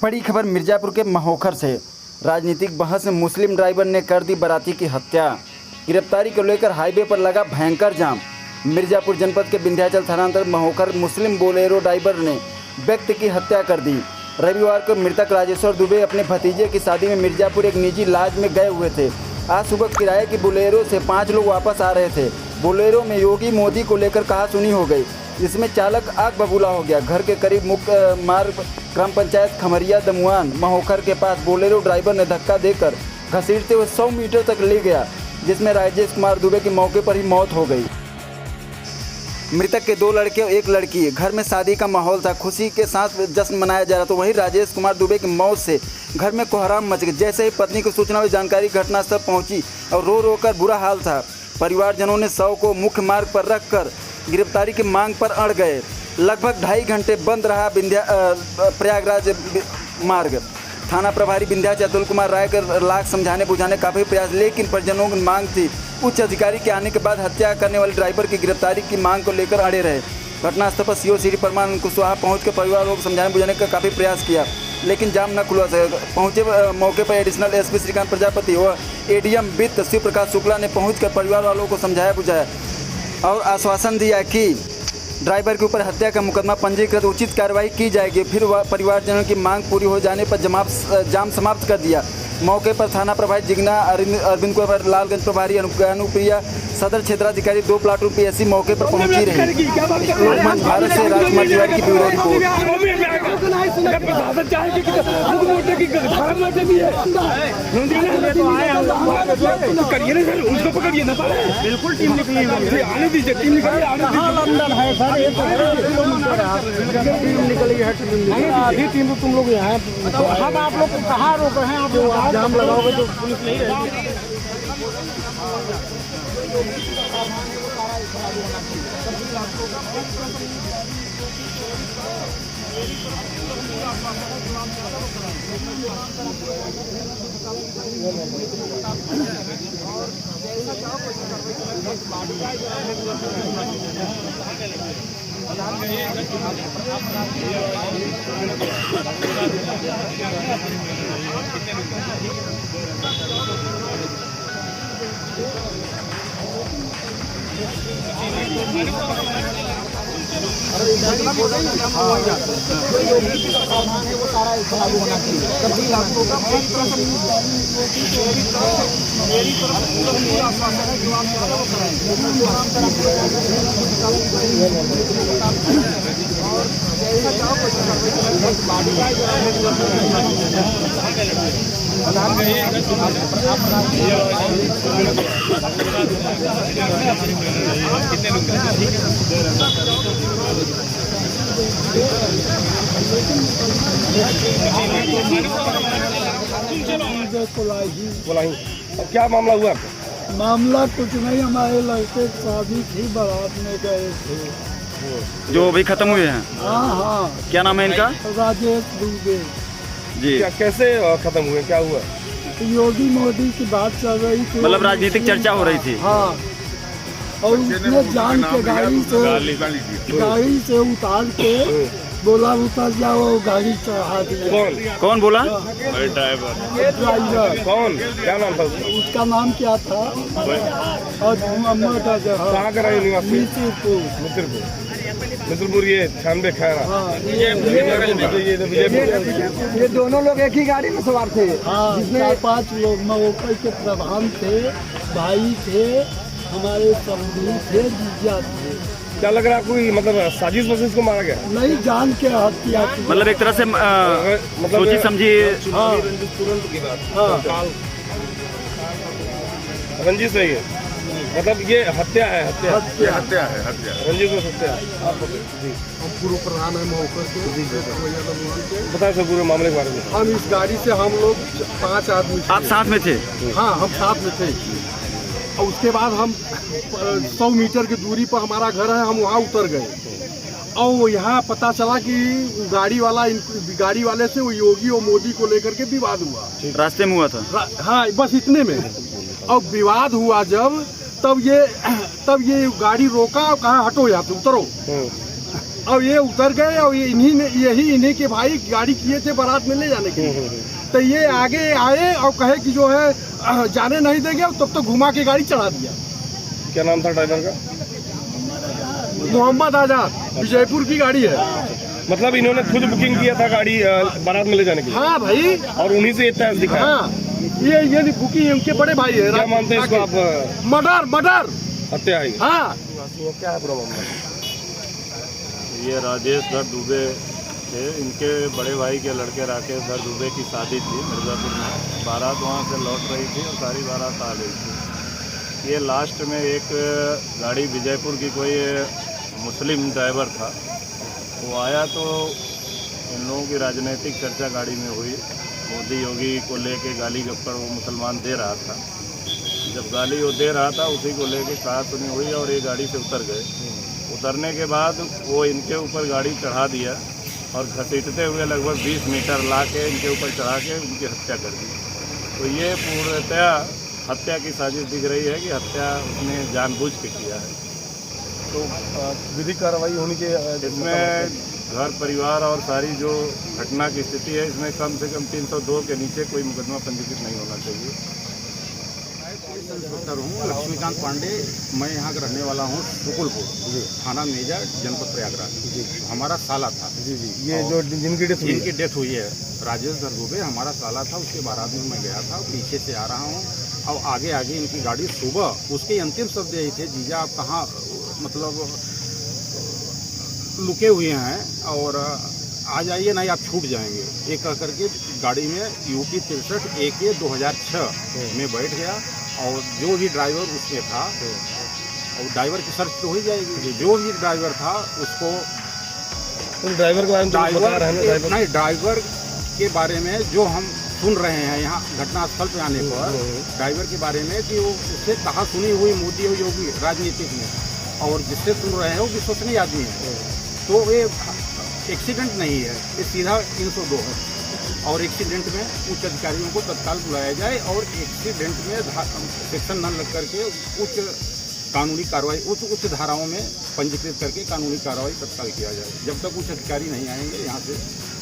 बड़ी खबर मिर्ज़ापुर के महोखर से। राजनीतिक बहस में मुस्लिम ड्राइवर ने कर दी बाराती की हत्या। गिरफ्तारी को लेकर हाईवे पर लगा भयंकर जाम। मिर्ज़ापुर जनपद के विंध्याचल थानांतर्गत महोखर मुस्लिम बोलेरो ड्राइवर ने व्यक्ति की हत्या कर दी। रविवार को मृतक राजेश्वर दुबे अपने भतीजे की शादी में मिर्ज़ापुर एक निजी लॉज में गए हुए थे। आज सुबह किराए की बोलेरो से 5 लोग वापस आ रहे थे। बोलेरो में योगी मोदी को लेकर कहासुनी हो गई, जिसमें चालक आग बबूला हो गया। घर के करीब मुख्य मार्ग ग्राम पंचायत खमरिया दमुआन महोखर के पास बोलेरो ड्राइवर ने धक्का देकर घसीटते हुए 100 मीटर तक ले गया, जिसमें राजेश कुमार दुबे की मौके पर ही मौत हो गई। मृतक के 2 लड़के और 1 लड़की। घर में शादी का माहौल था, खुशी के साथ जश्न मनाया जा रहा था। वहीं राजेश कुमार दुबे की मौत से घर में कोहराम मच गई। जैसे ही पत्नी को सूचना हुई, जानकारी घटनास्थल पहुंची और रो कर बुरा हाल था। परिवारजनों ने शव को मुख्य मार्ग पर रखकर गिरफ्तारी की मांग पर अड़ गए। लगभग 2.5 घंटे बंद रहा प्रयागराज मार्ग। थाना प्रभारी विंध्याचल अतुल कुमार राय कर लाख समझाने बुझाने काफ़ी प्रयास, लेकिन परिजनों की मांग थी। उच्च अधिकारी के आने के बाद हत्या करने वाले ड्राइवर की गिरफ्तारी की मांग को लेकर अड़े रहे। घटनास्थल पर सीओ श्री परमान कुशवाहा पहुंचकर परिवारों को समझाने बुझाने का काफ़ी प्रयास किया, लेकिन जाम न खुलवा सके। पहुंचे मौके पर एडिशनल एसपी श्रीकांत प्रजापति और एडीएम वित्त शिव प्रकाश शुक्ला ने पहुंचकर परिवार वालों को समझाया बुझाया और आश्वासन दिया कि ड्राइवर के ऊपर हत्या का मुकदमा पंजीकृत, उचित कार्रवाई की जाएगी। फिर परिवारजनों की मांग पूरी हो जाने पर जाम समाप्त कर दिया। मौके पर थाना प्रभारी जिग्ना अरविंद कुमार, लालगंज प्रभारी अनुप्रिया, सदर क्षेत्राधिकारी 2 प्लाटून पीएससी मौके पर पहुंची रही। लोकमंच भारत से राजकुमार तिवारी की ब्यूरो रिपोर्ट। बिल्कुल टीम निकली है, आने दीजिए, टीम निकली है, अंदर है सर, ये टीम निकली है, आधी टीम तुम लोग यहाँ। तो हम आप लोग को कहाँ रोक रहे हैं? आप लोग जाम लगाओगे तो पुलिस नहीं रहेगी। क्या मामला हुआ? मामला कुछ नहीं, हमारे लड़के शादी थी, बारात में गए थे जो अभी खत्म हुए हैं। हाँ, क्या नाम है इनका? राजेश दुबे जी। कैसे खत्म हुए, क्या हुआ? योगी मोदी की बात चल रही थी, मतलब राजनीतिक चर्चा हो रही थी। हाँ, और उसने जान के गाड़ी से उतार के बोला उतर जाओ, गाड़ी चढ़ा दी। कौन बोला? ड्राइवर। कौन? क्या नाम था उसका नाम क्या था? और कहाँ का रहे निवासी? मित्रपुर। ये 96 खैरा। ये दोनों लोग एक ही गाड़ी में सवार थे। हाँ, जिसमें 4-5 लोग महोखर के प्रधान थे, भाई थे, हमारे समूह थे, जीजा थे। क्या लग रहा है, कोई मतलब साजिश वजिश को मारा गया? नहीं, जान के हत्या की। मतलब एक तरह से सोची समझी। हाँ, रंजिश नहीं है, मतलब ये हत्या है। हत्या है। रंजिश में हत्या है। पूर्व प्रधान है महोखर के। बता सर पूरे मामले के बारे में। हम इस गाड़ी से हम लोग 5 आदमी। आप साथ में थे? हाँ, हम साथ में थे। और उसके बाद हम 100 मीटर की दूरी पर हमारा घर है, हम वहाँ उतर गए। और यहाँ पता चला कि गाड़ी वाले से वो योगी और मोदी को लेकर के विवाद हुआ। रास्ते में हुआ था? हाँ, बस इतने में। और विवाद हुआ जब, तब ये गाड़ी रोका और कहा हटो यहाँ से, उतरो। और ये उतर गए और ये इन्हीं के भाई गाड़ी किए थे बारात में ले जाने के लिए। तो ये आगे आए और कहे कि जो है जाने नहीं देंगे, तब तो घुमा के गाड़ी चढ़ा दिया। क्या नाम था ड्राइवर का? मोहम्मद आजाद, विजयपुर की गाड़ी है। मतलब इन्होंने खुद बुकिंग किया था गाड़ी बारात में ले जाने के लिए? हाँ भाई, और उन्हीं से इतना दिखाया? हाँ, ये बुकिंग उनके बड़े भाई है। क्या मानते हैं इसको आप? मर्डर हत्या है। हाँ, क्या है पूरा मामला? ये राजेश धर दुबे थे, इनके बड़े भाई के लड़के राकेश धर दुबे की शादी थी मिर्ज़ापुर में। बारात वहाँ से लौट रही थी और सारी बारात आ गई थी। ये लास्ट में एक गाड़ी विजयपुर की कोई मुस्लिम ड्राइवर था, वो आया तो इन लोगों की राजनीतिक चर्चा गाड़ी में हुई। मोदी योगी को लेके गाली गप्पड़ वो मुसलमान दे रहा था। जब गाली वो दे रहा था उसी को लेके कहा सुनी हुई और ये गाड़ी से उतर गए। उतरने के बाद वो इनके ऊपर गाड़ी चढ़ा दिया और घसीटते हुए लगभग 20 मीटर ला के इनके ऊपर चढ़ा के उनकी हत्या कर दी। तो ये पूर्णतया हत्या की साजिश दिख रही है कि हत्या उसने जानबूझ के किया है। तो विधिक कार्रवाई होनी चाहिए इसमें। घर परिवार और सारी जो घटना की स्थिति है, इसमें कम से कम 302 के नीचे कोई मुकदमा पंजीकृत नहीं होना चाहिए। इंस्पेक्टर हूँ लक्ष्मीकांत पांडे, मैं यहाँ का रहने वाला हूँ सुकुलपुर, थाना मेजा, जनपद प्रयागराज। हमारा साला था। जी। ये जो जिनकी डेथ हुई है राजेश धर दुबे, हमारा साला था। उसके बारात में मैं गया था, पीछे से आ रहा हूँ और आगे इनकी गाड़ी सुबह, उसके अंतिम शब्द यही थे, जीजा आप कहाँ मतलब लुके हुए हैं और आ जाइए, नहीं आप छूट जाएंगे। एक कह करके गाड़ी में यूपी 63 AK 2006 में बैठ गया और जो भी ड्राइवर उसमें था, और ड्राइवर की सर्च तो हो ही जाएगी, जो भी ड्राइवर था उसको ड्राइवर के बारे में ड्राइवर के बारे में जो हम सुन रहे हैं यहाँ घटनास्थल पे आने पर, ड्राइवर के बारे में कि वो उससे कहा सुनी हुई मोदी और योगी राजनीतिक में, और जिससे सुन रहे हैं वो विश्वसनीय आदमी है। तो ये एक्सीडेंट नहीं है, ये सीधा 302 है। और एक्सीडेंट में उच्च अधिकारियों को तत्काल बुलाया जाए और एक्सीडेंट में सेक्शन न लग करके उच्च कानूनी कार्रवाई उच्च धाराओं में पंजीकृत करके कानूनी कार्रवाई तत्काल किया जाए। जब तक उच्च अधिकारी नहीं आएंगे यहाँ से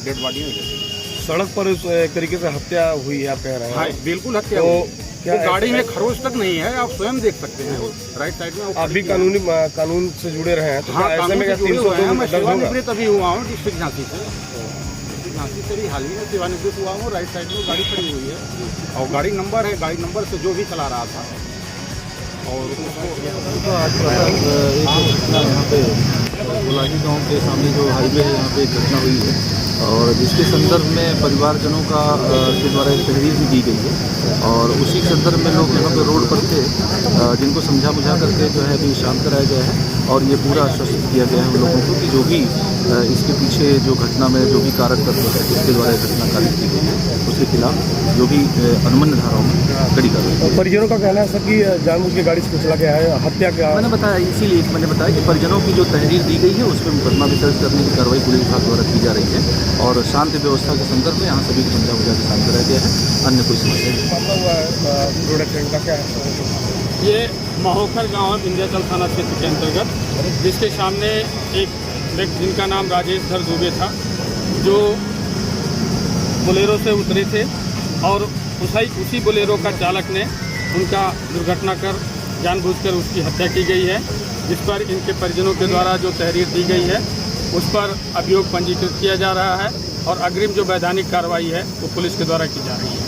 डेड बॉडी नहीं लगेगी। सड़क पर उस तरीके से हत्या हुई है आप कह रहे हैं? हाँ, बिल्कुल हत्या तो हुई। क्या गाड़ी में खरोच तक नहीं है, आप स्वयं देख सकते हैं राइट साइड में। आप भी कानून से जुड़े रहे हैं, तो हाँ, ऐसे में 302 मैं सेवानिवृत्त अभी हुआ हूँ डिस्ट्रिक्ट झांसी से भी हाल ही में सेवानिवृत्त हुआ हूँ। राइट साइड में गाड़ी खड़ी हुई है और गाड़ी नंबर है, गाड़ी नंबर से जो भी चला रहा था। और यहाँ पे गुलाटी गांव के सामने जो हाईवे है, यहाँ पे एक घटना हुई है और जिसके संदर्भ में परिवारजनों के द्वारा एक तहरीर भी दी गई है और उसी संदर्भ में लोग यहाँ पे रोड पर थे, जिनको समझा बुझा करके जो है अभी शांत कराया गया है और ये पूरा आश्वस्त किया गया है उन लोगों को कि जो भी इसके पीछे जो घटना में जो भी कारक तत्व है जिसके द्वारा घटना कारित की गई है उसके खिलाफ जो भी अनुमन्य धाराओं में कड़ी कार्रवाई। परिजनों का कहना है सर कि जानबूझ के गाड़ी से कुचला गया है, हत्या क्या? मैंने बताया, इसीलिए मैंने बताया कि परिजनों की जो तहरीर दी गई है उसमें मुकदमा भी दर्ज करने की कार्रवाई पुलिस विभाग द्वारा की जा रही है और शांति व्यवस्था के संदर्भ में यहाँ सभी को समझा बुझा के शांत कराया गया है। अन्य कोई समस्या नहीं। ये महोखर गांव है, विंध्याचल थाना क्षेत्र के अंतर्गत, जिसके सामने एक व्यक्ति जिनका नाम राजेश धर दुबे था, जो बोलेरो से उतरे थे और उसी बोलेरो का चालक ने उनका दुर्घटना कर जानबूझकर उसकी हत्या की गई है, जिस पर इनके परिजनों के द्वारा जो तहरीर दी गई है उस पर अभियोग पंजीकृत किया जा रहा है और अग्रिम जो वैधानिक कार्रवाई है वो पुलिस के द्वारा की जा रही है।